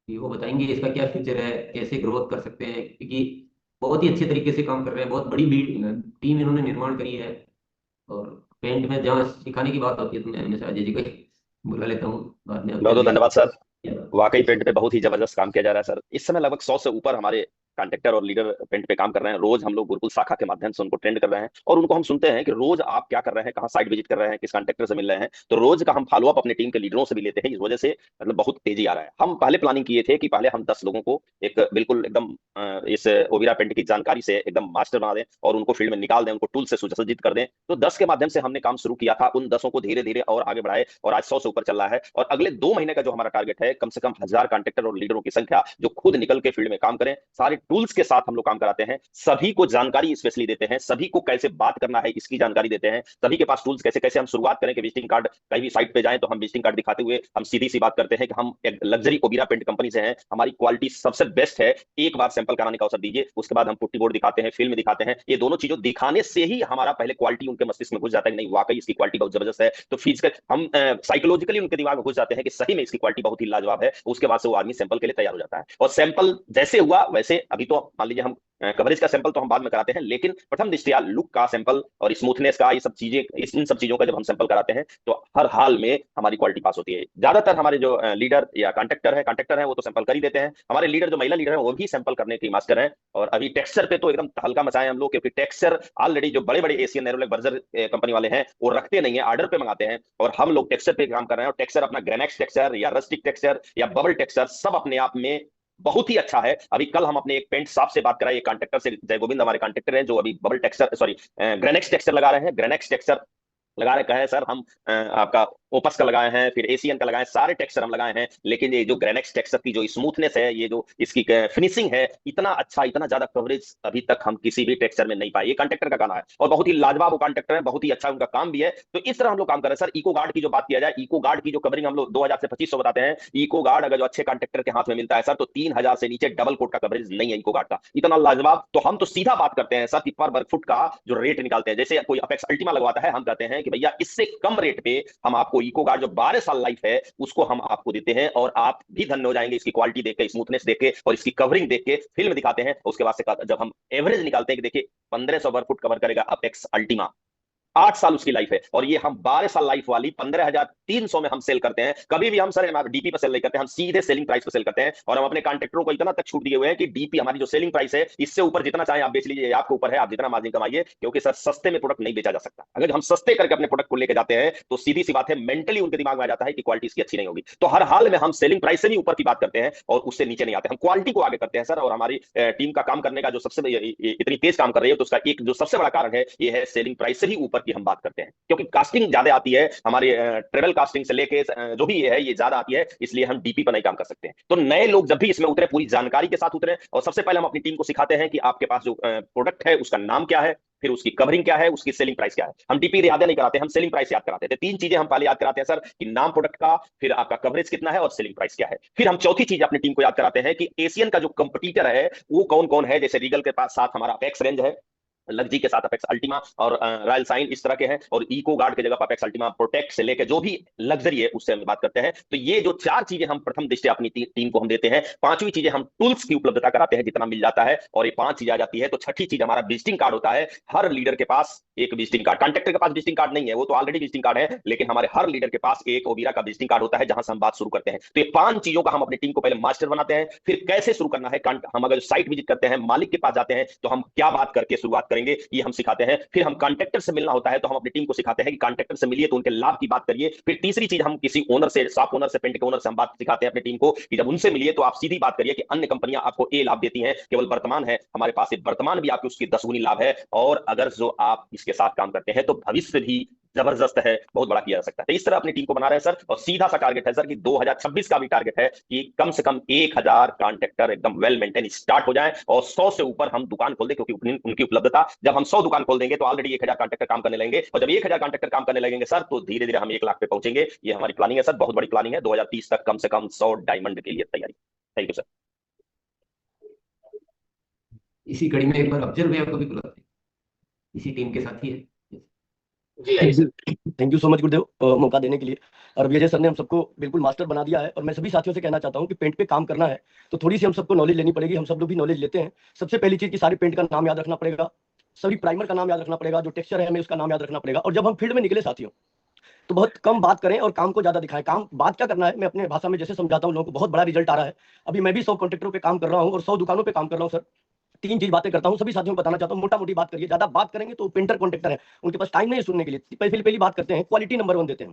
कि वो बताएंगे इसका क्या फ्यूचर है, कैसे ग्रोथ कर सकते हैं, क्योंकि बहुत ही अच्छे तरीके से काम कर रहे हैं, बहुत बड़ी टीम इन्होंने निर्माण करी है। और पेंट में जहाँ सिखाने की बात होती है तो मैं हमेशा अजय जी को ही बुला लेता हूँ, बाद में बहुत अवधेश बहुत जी धन्यवाद सर। को। वाकई पेंट पे बहुत ही जबरदस्त काम किया जा रहा है सर। इस समय लगभग 100 से ऊपर हमारे कॉन्ट्रेक्टर और लीडर पेंट पे काम कर रहे हैं। रोज हम लोग गुरुकुल शाखा के माध्यम से उनको ट्रेंड कर रहे हैं, और उनको हम सुनते हैं कि रोज आप क्या कर रहे हैं, कहाँ साइट विजिट कर रहे हैं, किस कॉन्ट्रेक्टर से मिल रहे हैं। तो रोज का हम फॉलोअप अपने टीम के लीडरों से भी लेते हैं। इस वजह से मतलब बहुत तेजी आ रहा है। हम पहले प्लानिंग किए थे कि पहले हम 10 लोगों को एक बिल्कुल एकदम इस ओविरा पेंट की जानकारी से एकदम मास्टर बना दें और उनको फील्ड में निकाल दें, उनको टूल से सुसज्जित कर दें। तो 10 के माध्यम से हमने काम शुरू किया था। उन 10 को धीरे धीरे और आगे बढ़ाए, और आज 100 से ऊपर चल रहा है। और अगले 2 महीने का जो हमारा टारगेट है, कम से कम 1000 कॉन्ट्रेक्टर और लीडरों की संख्या जो खुद निकल के फील्ड में काम करें। सारे टूल्स के साथ हम लोग काम कराते हैं, सभी को जानकारी स्पेशली देते हैं, सभी को कैसे बात करना है इसकी जानकारी देते हैं, सभी के पास टूल्स कैसे कैसे हम शुरुआत करें कि विजिटिंग कार्ड, कहीं भी साइट पे जाएं तो हम विजिटिंग कार्ड दिखाते हुए हम सीधी सी बात करते हैं कि हम एक लग्जरी ओबिरा पेंट कंपनी से हैं, हमारी क्वालिटी सबसे बेस्ट है, एक बार सैंपल कराने का अवसर दीजिए। उसके बाद हम पुट्टी बोर्ड दिखाते हैं, फिल्म दिखाते हैं। ये दोनों चीजों दिखाने से ही हमारा पहले क्वालिटी उनके मस्तिष्क में घुस जाता है कि नहीं वाकई इसकी क्वालिटी बहुत जबरदस्त है। तो फिजिकल हम साइकोलॉजिकली उनके दिमाग में घुस जाते हैं कि सही में इसकी क्वालिटी बहुत ही लाजवाब है। उसके बाद से वो आदमी सैंपल के लिए तैयार हो जाता है, और सैंपल जैसे हुआ वैसे अभी अभी तो मान लीजिए हम कवरेज का सैंपल तो हम बाद में कराते हैं, लेकिन प्रथम दृष्टया लुक का सैंपल और स्मूथनेस का, ये सब चीजें, इन सब चीजों का जब हम सैंपल कराते हैं तो हर हाल में हमारी क्वालिटी पास होती है। ज्यादातर हमारे जो लीडर या कॉन्ट्रैक्टर है वो तो सैंपल कर ही देते हैं। हमारे लीडर जो महिला लीडर है वो भी सैंपल करने के मास्टर हैं। और अभी टेक्सचर पे तो एकदम हल्का मचाए हम लोग, क्योंकि टेक्सचर ऑलरेडी जो बड़े बड़े एशियन नेरोलैक बर्जर कंपनी वाले हैं वो रखते नहीं है, ऑर्डर पे मंगाते हैं, और हम लोग टेक्सचर पे काम कर रहे हैं। और टेक्सचर अपना ग्रेनेक्स टेक्सचर या रस्टिक टेक्सचर या बबल टेक्सचर सब अपने आप में बहुत ही अच्छा है। अभी कल हम अपने एक पेंट साहब से बात कराए, कॉन्ट्रैक्टर से, जय गोविंद हमारे कॉन्ट्रैक्टर हैं, जो अभी बबल टेक्सचर, सॉरी, ग्रेनेक्स टेक्सचर लगा रहे हैं। ग्रेनेक्स टेक्सचर लगा रहे कहे सर हम आपका ओपस का लगाए हैं, फिर एशियन का लगाए, सारे टेक्सचर हम लगाए हैं, लेकिन ये जो ग्रेनेक्स टेक्सचर की जो स्मूथनेस है, ये जो इसकी फिनिशिंग है, इतना अच्छा, इतना ज्यादा कवरेज अभी तक हम किसी भी टेक्सचर में नहीं पाए। ये कॉन्ट्रैक्टर का कहना है, और बहुत ही लाजवाब वो कॉन्ट्रैक्टर है, बहुत ही अच्छा उनका काम भी है। तो इस तरह हम लोग काम कर रहे हैं सर। इको गार्ड की जो बात किया जाए, इको गार्ड की जो कवरिंग हम लोग 2000 से 2500 बताते हैं। इको गार्ड अगर जो अच्छे कॉन्ट्रैक्टर के हाथ में मिलता है सर, तो 3000 से नीचे डबल कोट का कवरेज नहीं है इको गार्ड का, इतना लाजवाब। तो हम तो सीधा बात करते हैं सर कि पर वर्ग फुट का जो रेट निकालते हैं, जैसे कोई अपेक्स अल्टीमा लगवाता है, हम कहते हैं कि भैया इससे कम रेट पे हम आपको इको गार्ड जो 12 साल लाइफ है उसको हम आपको देते हैं, और आप भी धन्य हो जाएंगे इसकी क्वालिटी देख के, स्मूथनेस देख के, और इसकी कवरिंग देख के। फिल्म दिखाते हैं, उसके बाद से जब हम एवरेज निकालते हैं कि देखिए 1500 वर्ग फुट कवर करेगा अपेक्स अल्टीमा, 8 साल उसकी लाइफ है, और ये हम 12 साल लाइफ वाली 15,300 में हम सेल करते हैं। कभी भी हम सर डीपी पर सेल नहीं करते, हम सीधे सेलिंग प्राइस पर सेल करते हैं। और हम अपने कॉन्ट्रैक्टरों को इतना तक छूट दिए हुए हैं कि डीपी हमारी जो सेलिंग प्राइस है, इससे ऊपर जितना चाहे आप बेच लीजिए, आपके ऊपर है, आप जितना मार्जिन कमाइए, क्योंकि सर सस्ते में प्रोडक्ट नहीं बेचा जा सकता। अगर हम सस्ते करके अपने प्रोडक्ट को लेकर जाते हैं तो सीधी सी बात है, मेंटली उनके दिमाग में आ जाता है कि क्वालिटी इसकी अच्छी नहीं होगी। तो हर हाल में हम सेलिंग प्राइस से भी ऊपर की बात करते हैं और उससे नीचे नहीं आते, हम क्वालिटी को आगे करते हैं सर। और हमारी टीम का काम करने का जो सबसे इतनी तेज काम कर रही है, तो उसका एक जो सबसे बड़ा कारण है ये है, सेलिंग प्राइस से भी ऊपर की हम बात करते हैं, क्योंकि कास्टिंग ज्यादा आती है हमारे, ट्रेवल कास्टिंग से लेके जो भी ये है ये ज्यादा आती है, इसलिए हम डीपी पर नहीं काम कर सकते हैं। तो नए लोग जब भी इसमें उतरे, पूरी जानकारी के साथ उतरे, और सबसे पहले हम अपनी टीम को सिखाते हैं कि आपके पास जो प्रोडक्ट है उसका नाम क्या है, फिर उसकी कवरिंग क्या है, उसकी सेलिंग प्राइस क्या है। हम डीपी याद नहीं कराते, हम सेलिंग प्राइस याद कराते थे। 3 चीजें हम पहले याद कराते हैं सर, कि नाम प्रोडक्ट का, फिर आपका कवरेज कितना है, और सेलिंग प्राइस क्या है। फिर हम चौथी चीज अपनी टीम को याद कराते हैं कि एशियन का जो कंपटीटर है वो कौन कौन है। जैसे रीगल के पास साथ हमारा अपेक्स रेंज है, लग्जी के साथ अपेक्स अल्टीमा और रॉयल साइन, इस तरह के हैं, और इको गार्ड के जगह पर अपेक्स अल्टीमा प्रोटेक्ट से लेकर जो भी लग्जरी है उससे हम बात करते हैं। तो ये जो 4 चीजें हम प्रथम दृष्टया अपनी टीम को हम देते हैं। 5वीं चीजें हम टूल्स की उपलब्धता कराते हैं जितना मिल जाता है, और ये 5 चीजें आ जाती है। तो 6ठी चीज हमारा विजिटिंग कार्ड होता है। हर लीडर के पास एक विजिटिंग कार्ड, कॉन्ट्रैक्टर के पास विजिटिंग कार्ड नहीं है, वो तो ऑलरेडी विजिटिंग कार्ड है, लेकिन हमारे हर लीडर के पास एक ओबीरा का विजिटिंग कार्ड होता है, जहां से हम बात शुरू करते हैं। तो ये 5 चीजों का हम अपनी टीम को पहले मास्टर बनाते हैं। फिर कैसे शुरू करना है, हम अगर साइट विजिट करते हैं, मालिक के पास जाते हैं, तो हम क्या बात करके शुरुआत करेंगे, ये हम सिखाते हैं। फिर हम कॉन्ट्रैक्टर से मिलना होता है, तो हम अपनी टीम को सिखाते हैं कि कॉन्ट्रैक्टर से मिलिए तो उनके लाभ की बात करिए। फिर तीसरी चीज, हम किसी ओनर से, शॉप ओनर से, पेंट के ओनर से हम बात सिखाते हैं अपनी टीम को कि जब उनसे मिलिए तो आप सीधी बात करिए कि अन्य कंपनियां आपको ए लाभ देती हैं, केवल वर्तमान है, हमारे पास वर्तमान भी आपकी उसकी 10 गुनी लाभ है, और अगर जो आप इसके साथ काम करते हैं तो भविष्य भी जबरदस्त है, बहुत बड़ा किया जा सकता है। तो इस तरह अपनी टीम को बना रहे हैं सर, और सीधा सा टारगेट है सर कि 2026 का भी टारगेट है कि कम से कम 1000 कॉन्ट्रैक्टर एकदम वेल मेंटेन स्टार्ट हो जाए, और 100 से ऊपर हम दुकान खोल दें, क्योंकि उनकी उपलब्धता, जब हम 100 दुकान खोल देंगे तो ऑलरेडी 1000 कॉन्ट्रैक्टर काम करने लगेंगे, और जब 1000 कॉन्ट्रैक्टर काम करने लगेंगे सर, तो धीरे धीरे हम 1 लाख पे पहुंचेंगे। ये हमारी प्लानिंग है सर, बहुत बड़ी प्लानिंग है। 2030 तक कम से कम 100 डायमंड के लिए तैयारी। Thank you sir. इसी कड़ी में एक बार अफजल भैया को भी बुलाते हैं, इसी टीम के साथ ही है। जी आइए sir. Thank you so much गुरुदेव, मौका देने के लिए। और विजय सर ने हम सबको बिल्कुल मास्टर बना दिया है, और मैं सभी साथियों से कहना चाहता हूँ कि पेंट पे काम करना है तो थोड़ी सी हम सबको नॉलेज लेनी पड़ेगी। हम सब लोग भी नॉलेज लेते हैं। सबसे पहली चीज कि सारे पेंट का नाम याद रखना पड़ेगा, सभी प्राइमर का नाम याद रखना पड़ेगा, जो टेक्सचर है हमें उसका नाम याद रखना पड़ेगा। और जब हम फील्ड में निकले साथियों, तो बहुत कम बात करें और काम को ज्यादा दिखाएं। काम बात क्या करना है, मैं अपने भाषा में जैसे समझाता हूँ, लोगों को बहुत बड़ा रिजल्ट आ रहा है। अभी मैं भी 100 कॉन्ट्रैक्टरों पे काम कर रहा हूँ और 100 दुकानों पे काम कर रहा हूँ सर। 3 चीज बातें करता हूँ, सभी साथियों को बताना चाहता हूँ। मोटा मोटी बात करिए, ज्यादा बात करेंगे तो पेंटर कॉन्ट्रैक्टर है, उनके पास टाइम नहीं है सुनने के लिए। पहली बात करते हैं, क्वालिटी नंबर 1 देते हैं,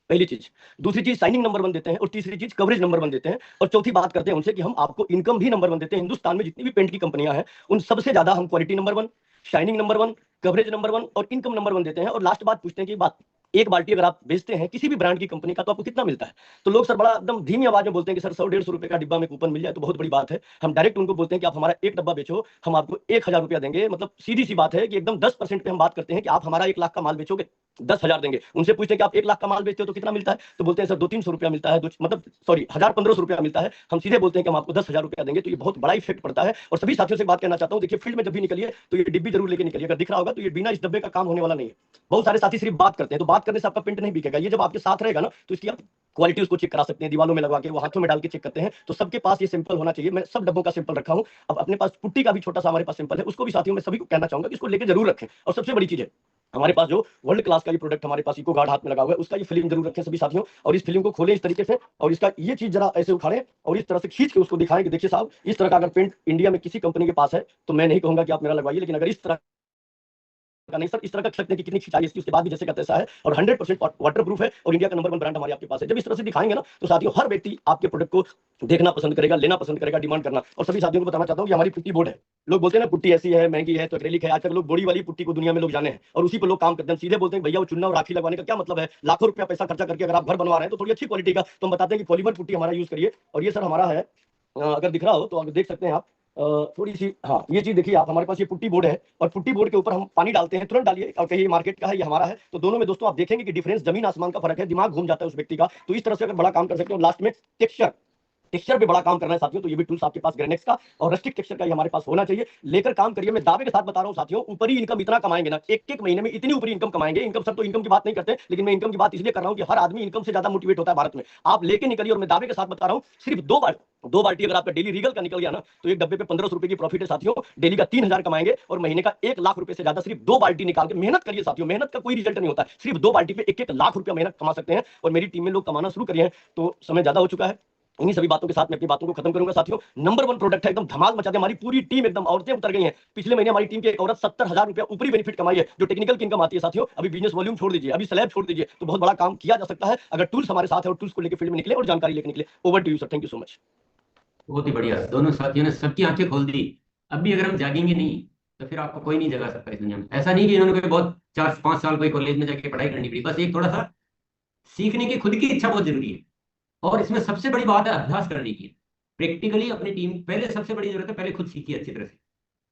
पहली चीज। दूसरी चीज, साइनिंग नंबर 1 देते हैं, और तीसरी चीज, कवरेज नंबर 1 देते हैं। और चौथी बात करते हैं उनसे कि हम आपको इनकम भी नंबर 1 देते हैं। हिंदुस्तान में जितनी भी पेंट की कंपनियां हैं, उन सबसे ज्यादा हम quality number 1, shining number 1, coverage number 1 और इनकम नंबर 1 देते हैं। और लास्ट बात पूछते हैं कि बात, एक बाल्टी अगर आप बेचते हैं किसी भी ब्रांड की कंपनी का, तो आपको कितना मिलता है? तो लोग सर बड़ा एकदम धीमी आवाज में बोलते हैं कि सर 100-150 रुपए का डिब्बा में कूपन मिल जाए तो बहुत बड़ी बात है। हम डायरेक्ट उनको बोलते हैं कि आप हमारा एक डब्बा बेचो, हम आपको 1000 रुपया देंगे। मतलब सीधी सी बात है कि एकदम 10% पे हम बात करते हैं कि आप हमारा 1 लाख का माल बेचोगे 10,000 देंगे। उनसे पूछते हैं कि आप 1 लाख का माल बेचते हो तो कितना मिलता है, तो बोलते हैं सर 200-300 रुपया मिलता है, मतलब सॉरी 1,000-1,500 रुपया मिलता है। हम सीधे बोलते हैं कि हम आपको 10,000 रुपया देंगे। तो ये बहुत बड़ा इफेक्ट पड़ता है। और सभी साथियों से बात करना चाहता हूँ, देखिए फील्ड में जब भी निकलिए तो ये डिब्बी जरूर लेके निकलिए। अगर दिख रहा होगा तो ये बिना इस डब्बे का काम होने वाला नहीं है। बहुत सारे साथी सिर्फ बात करते हैं, तो बात करने से आपका पेंट नहीं बिकेगा। ये जब आपके साथ रहेगा ना तो इसकी आप क्वालिटी उसको चेक करा सकते हैं, दीवालों में लगवा के, वो हाथों में डाल के चेक करते हैं। तो सबके पास ये सैंपल होना चाहिए। मैं सब डब्बों का सैंपल रखा हूँ। अब अपने पास पुट्टी का भी छोटा सा हमारे पास सैंपल है, उसको भी साथियों में सभी को कहना चाहूंगा कि इसको लेके जरूर रखें। और सबसे बड़ी चीज है, हमारे पास जो वर्ल्ड क्लास का ये प्रोडक्ट हमारे पास इको गार्ड हाथ में लगा हुआ है, उसका ये फिल्म जरूर रखें सभी साथियों। और इस फिल्म को खोलें इस तरीके से, और इसका ये चीज जरा ऐसे उखाड़ें और इस तरह से खींच के उसको दिखाएं कि देखिए साहब, इस तरह का अगर पेंट इंडिया में किसी कंपनी के पास है तो मैं नहीं कहूंगा कि आप मेरा लगवाइए, लेकिन अगर इस तरह का नहीं सर, इस तरह का सकते हैं कि कितनी खिंचाई इसकी, उसके बाद भी जैसे का तैसा है, और 100% वाटर प्रूफ है, और इंडिया का नंबर 1 ब्रांड हमारे आपके पास है। जब इस तरह से दिखाएंगे ना तो साथियों हर व्यक्ति आपके प्रोडक्ट को देखना पसंद करेगा, लेना पसंद करेगा, डिमांड करना। और सभी साथियों को बताना चाहता हूँ कि हमारी पुट्टी बोर्ड है। लोग बोलते हैं ना पुट्टी ऐसी है, महंगी है, तो एक्रेलिक है। आज तक लोग बॉडी वाली पुट्टी को दुनिया में लोग जाने हैं और उसी पर लोग काम करते हैं। सीधे बोलते हैं भैया वो चुनना और राखी लगवाने का क्या मतलब है, लाखों रुपया पैसा खर्चा करके अगर आप घर बनवा रहे हैं तो थोड़ी अच्छी क्वालिटी का, तो हम बताते हैं कि पॉलीमर पुट्टी हमारा यूज करिए। और ये सर हमारा है, अगर दिख रहा हो तो आप देख सकते हैं आप, थोड़ी सी, हाँ ये चीज देखिए आप, हमारे पास ये पुट्टी बोर्ड है और पुट्टी बोर्ड के ऊपर हम पानी डालते हैं, तुरंत डालिए और कहिए मार्केट का है ये हमारा है। तो दोनों में दोस्तों आप देखेंगे कि डिफरेंस जमीन आसमान का फर्क है, दिमाग घूम जाता है उस व्यक्ति का। तो इस तरह से अगर बड़ा काम कर सकते हो। लास्ट में टेक्सचर पे बड़ा काम करना है साथियों, तो ये भी टूल्स आपके पास ग्रेनेक्स का और रस्टिक टेक्सचर का ये हमारे पास होना चाहिए। लेकर काम करिए। मैं दावे के साथ बता रहा हूँ साथियों, ऊपरी इनकम इतना कमाएंगे ना, एक महीने में इतनी ऊपरी इनकम कमाएंगे। इनकम सब तो इनकम की बात नहीं करते, लेकिन मैं इनकम की बात इसलिए कर रहा हूँ कि हर आदमी इनकम से ज्यादा मोटिवेट होता है भारत में। आप लेके निकलिए। और मैं दावे के साथ बता रहा हूँ, सिर्फ 2 बाल्टी अगर आपका डेली रीगल का निकल गया ना तो एक डब्बे पे 1500 रुपए की प्रॉफिट है साथियों। डेली का 3,000 कमाएंगे और महीने का 1 लाख रुपए से ज्यादा सिर्फ 2 बाल्टी निकाल के। मेहनत करिए साथियों, मेहनत का कोई रिजल्ट नहीं होता है। सिर्फ 2 बाल्टी पे 1-1 लाख रुपया मेहनत कमा सकते हैं। और मेरी टीम में लोग कमाना शुरू करिए हैं। तो समय ज्यादा हो चुका है, इन्हीं सभी बातों के साथ मैं अपनी बातों को खत्म करूंगा साथियों। नंबर 1 प्रोडक्ट है, एकदम धमाल मचा दे। हमारी पूरी टीम एकदम, औरतें उतर गई हैं। पिछले महीने हमारी टीम की एक औरत 70,000 रुपया ऊपरी बेनिफिट कमाई है, जो टेक्निकल की इनकम आती है साथियों। अभी बिजनेस वॉल्यूम छोड़ दीजिए, अभी स्लैब छोड़ दीजिए, तो बहुत बड़ा काम किया जा सकता है अगर टूल्स हमारे साथ है और टूल्स को लेकर फील्ड में निकले और जानकारी लेकर निकले। Over to you sir, thank you so much. बहुत ही बढ़िया, दोनों साथियों ने सबकी आंखें खोल दी। अब भी अगर हम जागेंगे नहीं तो फिर आपको कोई नहीं जगा सकता इस दुनिया में। ऐसा नहीं कि इन्होंने कोई बहुत 4-5 साल कोई कॉलेज में जाके पढ़ाई करनी पड़ी, बस एक थोड़ा सा सीखने की खुद की इच्छा बहुत जरूरी है। और इसमें सबसे बड़ी बात है अभ्यास करने की। प्रैक्टिकली अपनी टीम, पहले सबसे बड़ी जरूरत है पहले खुद सीखिए, अच्छी तरह से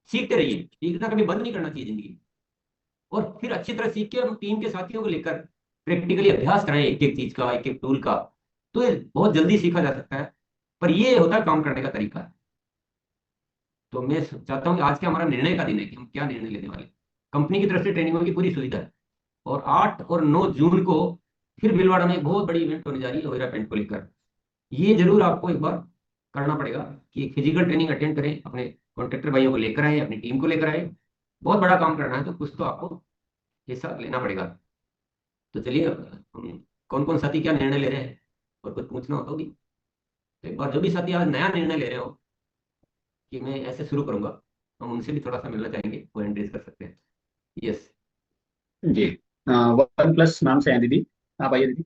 सीखते रहिए। सीखना कभी बंद नहीं करना चाहिए जिंदगी। और फिर अच्छी तरह सीख के हम टीम के साथियों को लेकर प्रैक्टिकली अभ्यास कराएं एक एक चीज का, एक एक टूल का, तो ये बहुत जल्दी सीखा जा सकता है। पर ये होता है काम करने का तरीका। तो मैं चाहता हूँ कि आज के हमारा निर्णय का दिन है कि हम क्या निर्णय लेने वाले। कंपनी की तरफ से ट्रेनिंगों की पूरी सुविधा है। और 8 और 9 जून को फिर भीलवाड़ा में एक बहुत बड़ी इवेंट होने जा रही है ओयरा पेंट को लेकर। ये जरूर आपको एक बार करना पड़ेगा कि एक फिजिकल ट्रेनिंग अटेंड करें, अपने कॉन्ट्रैक्टर भाइयों को लेकर आए, अपनी टीम को लेकर आए। बहुत बड़ा काम करना है तो कुछ तो आपको हिस्सा लेना पड़ेगा। तो चलिए, हम कौन कौन साथी क्या निर्णय ले रहे हैं और कुछ पूछना होता होगी तो एक बार जो भी साथी आज नया निर्णय ले रहे हो कि मैं ऐसे शुरू करूंगा, हम उनसे भी थोड़ा सा मिलना चाहेंगे, वो एंट्रीज कर सकते हैं। यस जी। वन प्लस नाम से है दीदी, आप आइए दीदी।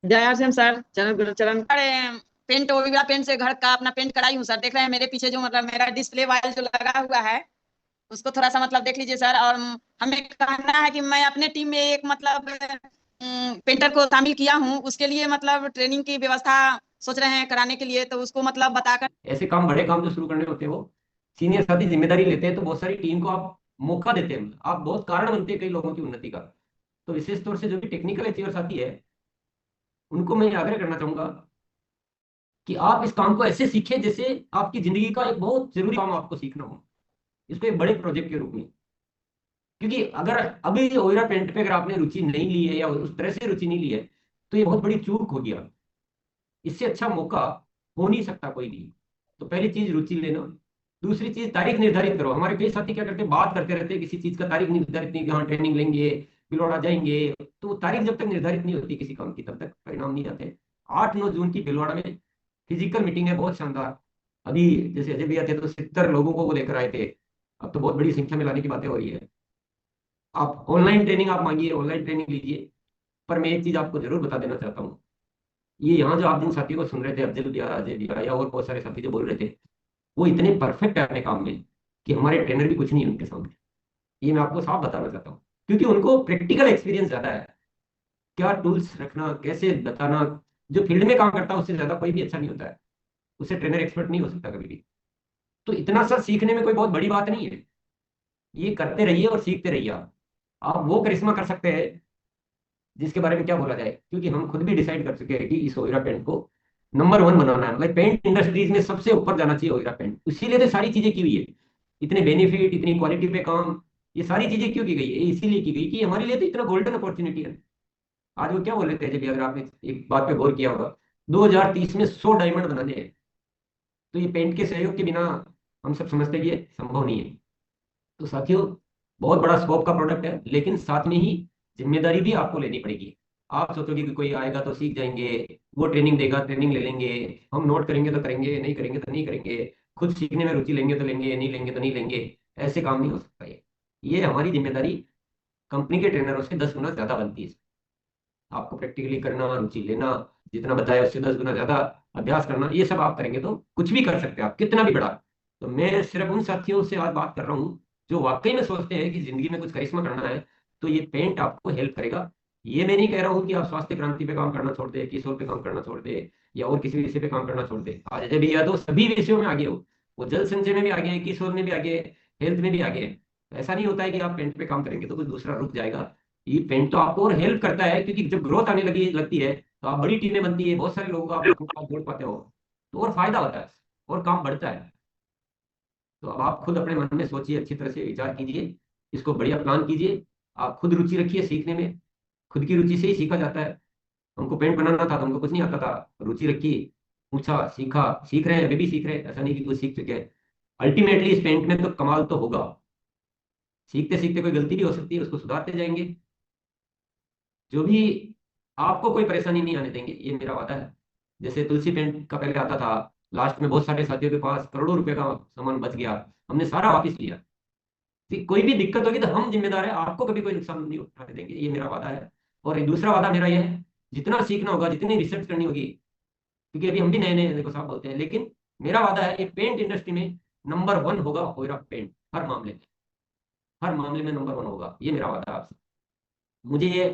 जय श्याम सर, चरण गुरु चरण। अरे पेंट ओविरा पेंट से घर का अपना पेंट कराई हूँ सर। देख रहे हैं मेरे पीछे जो मतलब मेरा डिस्प्ले वाइल जो लगा हुआ है उसको थोड़ा सा मतलब देख लीजिए सर। और हमें कहना है कि मैं अपने टीम में एक मतलब पेंटर को शामिल किया हूँ, उसके लिए मतलब ट्रेनिंग की व्यवस्था सोच रहे हैं कराने के लिए, तो उसको मतलब बताकर। ऐसे काम, बड़े काम जो शुरू करने होते हैं वो सीनियर साथी जिम्मेदारी लेते हैं, तो बहुत सारी टीम को आप मौका देते हैं, आप बहुत कारण बनते हैं कई लोगों की उन्नति का। तो विशेष तौर से जो भी टेक्निकल अचीवर साथी है उनको मैं आग्रह करना चाहूंगा कि आप इस काम को ऐसे सीखें जैसे आपकी जिंदगी का एक बहुत जरूरी काम आपको सीखना हो, इसको एक बड़े प्रोजेक्ट के रूप में। क्योंकि अगर अभी ओयरा पेंट पे अगर आपने रुचि नहीं ली है या उस तरह से रुचि नहीं ली है तो ये बहुत बड़ी चूक हो गया। इससे अच्छा मौका हो नहीं सकता कोई भी। तो पहली चीज रुचि लेना। दूसरी चीज तारीख निर्धारित करो। हमारे कई साथी क्या करते हैं, बात करते रहते हैं, किसी चीज का तारीख निर्धारित नहीं कि हाँ ट्रेनिंग लेंगे, बिलौड़ा जाएंगे। तो तारीख जब तक निर्धारित नहीं होती किसी काम की तब तक परिणाम नहीं आते। 8-9 जून की बिलवाड़ा में फिजिकल मीटिंग है, बहुत शानदार। अभी जैसे अजय भैया थे तो 70 लोगों को वो लेकर आए थे, अब तो बहुत बड़ी संख्या में लाने की बातें हो रही है। आप ऑनलाइन ट्रेनिंग आप मांगिए, ऑनलाइन ट्रेनिंग लीजिए। पर मैं एक चीज आपको जरूर बता देना चाहता हूँ, ये यहाँ जो आप जिन साथियों को सुन रहे थे, अफजल भैया, अजय भैया या और बहुत सारे साथी जो बोल रहे थे, वो इतने परफेक्ट है अपने काम में कि हमारे ट्रेनर भी कुछ नहीं है उनके सामने। ये मैं आपको साफ बताना चाहता हूँ, क्योंकि उनको प्रैक्टिकल एक्सपीरियंस ज्यादा है। क्या टूल्स रखना, कैसे बताना, जो फील्ड में काम करता है उससे ज्यादा कोई भी अच्छा नहीं होता है। उससे ट्रेनर एक्सपर्ट नहीं हो सकता कभी भी। तो इतना सा सीखने में कोई बहुत बड़ी बात नहीं है। ये करते रहिए और सीखते रहिए आप। आप वो करिश्मा कर सकते हैं जिसके बारे में क्या बोला जाए, क्योंकि हम खुद भी डिसाइड कर चुके हैं कि इस ओयरा पेंट को नंबर 1 बनाना है, मतलब पेंट इंडस्ट्रीज में सबसे ऊपर जाना चाहिए ओयरा पेंट। इसीलिए तो सारी चीजें की हुई है, इतने बेनिफिट, इतनी क्वालिटी पे काम, ये सारी चीजें क्यों की गई है? इसीलिए की गई कि हमारे लिए तो इतना गोल्डन अपॉर्चुनिटी है। आज वो क्या बोल रहे थे, जब भी अगर आपने एक बात पे गौर किया होगा, 2030 में 100 डायमंड बनाने हैं। तो ये पेंट के सहयोग के बिना हम सब समझते हैं कि ये संभव नहीं है। तो साथियों, बहुत बड़ा स्कोप का प्रोडक्ट है, लेकिन साथ में ही जिम्मेदारी भी आपको लेनी पड़ेगी। आप सोचोगे कि कोई आएगा तो सीख जाएंगे, वो ट्रेनिंग देगा ट्रेनिंग ले लेंगे, हम नोट करेंगे तो करेंगे, नहीं करेंगे तो नहीं करेंगे, खुद सीखने में रुचि लेंगे तो लेंगे, नहीं लेंगे तो नहीं लेंगे। ऐसे काम नहीं हो सकता। ये हमारी जिम्मेदारी कंपनी के ट्रेनरों से 10 गुना ज्यादा बनती है। आपको प्रैक्टिकली करना, रुचि लेना, जितना बताया उससे 10 गुना ज्यादा अभ्यास करना, ये सब आप करेंगे तो कुछ भी कर सकते हैं आप, कितना भी बड़ा। तो मैं सिर्फ उन साथियों से आज बात कर रहा हूँ जो वाकई में सोचते हैं कि जिंदगी में कुछ करिश्मा करना है, तो ये पेंट आपको हेल्प करेगा। ये मैं नहीं कह रहा हूँ कि आप स्वास्थ्य क्रांति पे काम करना छोड़ दे, किशोर पे काम करना छोड़ दे, या और किसी विषय पे काम करना छोड़ दे। आज अजय भैया तो सभी विषयों में आगे हो, वो जल संचय में भी आगे हैं, किशोर में भी आगे हैं, हेल्थ में भी आगे हैं। ऐसा नहीं होता है कि आप पेंट पे काम करेंगे तो कुछ दूसरा रुक जाएगा। ये पेंट तो आपको और हेल्प करता है, क्योंकि जब ग्रोथ आने लगती है तो आप बड़ी टीमें बनती है, बहुत सारे लोगों को आप अपने साथ जोड़ पाते हो, तो और फायदा होता है और काम बढ़ता है। तो अब आप खुद अपने मन में सोचिए, अच्छी तरह से विचार कीजिए, इसको बढ़िया प्लान कीजिए। आप खुद रुचि रखिए सीखने में, खुद की रुचि से ही सीखा जाता है। हमको पेंट बनाना था तो हमको कुछ नहीं आता था, रुचि रखी, पूछा, सीखा, सीख रहे हैं, अभी भी सीख रहे हैं, ऐसा नहीं कि कुछ सीख चुके हैं। अल्टीमेटली इस पेंट में तो कमाल तो होगा। सीखते सीखते कोई गलती भी हो सकती है, उसको सुधारते जाएंगे। जो भी, आपको कोई परेशानी नहीं आने देंगे, ये मेरा वादा है। जैसे तुलसी पेंट का पहले आता था, लास्ट में बहुत सारे साथियों के पास करोड़ों रुपए का सामान बच गया, हमने सारा वापस लिया। कि कोई भी दिक्कत होगी तो हम जिम्मेदार है, आपको कभी कोई नुकसान नहीं उठाने देंगे, ये मेरा वादा है। और एक दूसरा वादा मेरा यह है, जितना सीखना होगा, जितनी रिसर्च करनी होगी, क्योंकि अभी हम भी नए नए देखो साहब बोलते हैं, लेकिन मेरा वादा है कि पेंट इंडस्ट्री में नंबर 1 होगा होयरा पेंट, हर मामले में, हर मामले में नंबर 1 होगा, ये मेरा वादा है आपसे। मुझे ये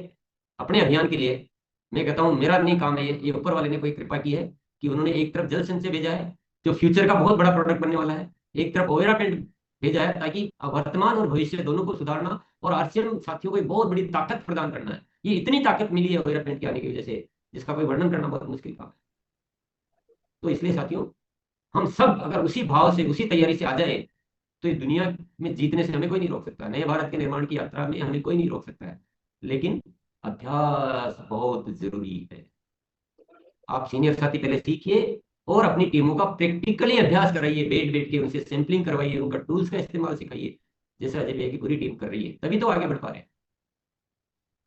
अपने अभियान के लिए, मैं कहता हूँ मेरा नहीं काम है, ये ऊपर वाले ने कोई कृपा की है कि उन्होंने एक तरफ जल संचय भेजा है जो फ्यूचर का बहुत बड़ा प्रोडक्ट बनने वाला है, एक तरफ ओवेरा पेंट भेजा है ताकि वर्तमान और भविष्य दोनों को सुधारना और आरसीएम साथियों को एक बहुत बड़ी ताकत प्रदान करना है। ये इतनी ताकत मिली है ओवेरा पेंट के आने की वजह से, जिसका कोई वर्णन करना बहुत मुश्किल काम है। तो इसलिए साथियों, हम सब अगर उसी भाव से, उसी तैयारी से आ जाए, तो इस दुनिया में जीतने से हमें कोई नहीं रोक सकता। नए भारत के निर्माण की यात्रा में हमें कोई नहीं रोक सकता है, लेकिन अभ्यास बहुत जरूरी है। आप सीनियर साथी पहले सीखिए और अपनी टीमों का प्रैक्टिकली अभ्यास कराइए, बैठ बैठ के उनसे सैंपलिंग करवाइए, उनका टूल्स का इस्तेमाल सिखाइए, जैसे अजय भैया की पूरी टीम कर रही है, तभी तो आगे बढ़ पा रहे हैं।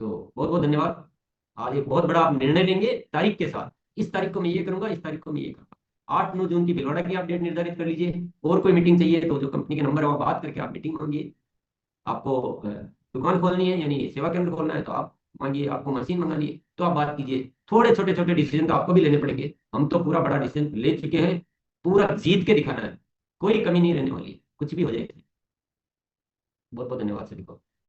तो बहुत बहुत धन्यवाद। आज एक बहुत बड़ा आप निर्णय लेंगे तारीख के साथ, इस तारीख को मैं ये करूंगा, इस तारीख को मैं ये करूंगा। 8-9 जून की भिलवाड़ा की आप डेट निर्धारित कर लीजिए। और कोई मीटिंग चाहिए तो जो कंपनी के नंबर है वहाँ बात करके आप मीटिंग मांगिए। आपको दुकान खोलनी है, यानी सेवा केंद्र खोलना है, तो आप मांगिए। आपको मशीन मंगानी है तो आप बात कीजिए। थोड़े छोटे छोटे डिसीजन तो आपको भी लेने पड़ेंगे, हम तो पूरा बड़ा डिसीजन ले चुके हैं, पूरा जीत के दिखाना है, कोई कमी नहीं रहने वाली है, कुछ भी हो जाए। बहुत बहुत धन्यवाद सभी को।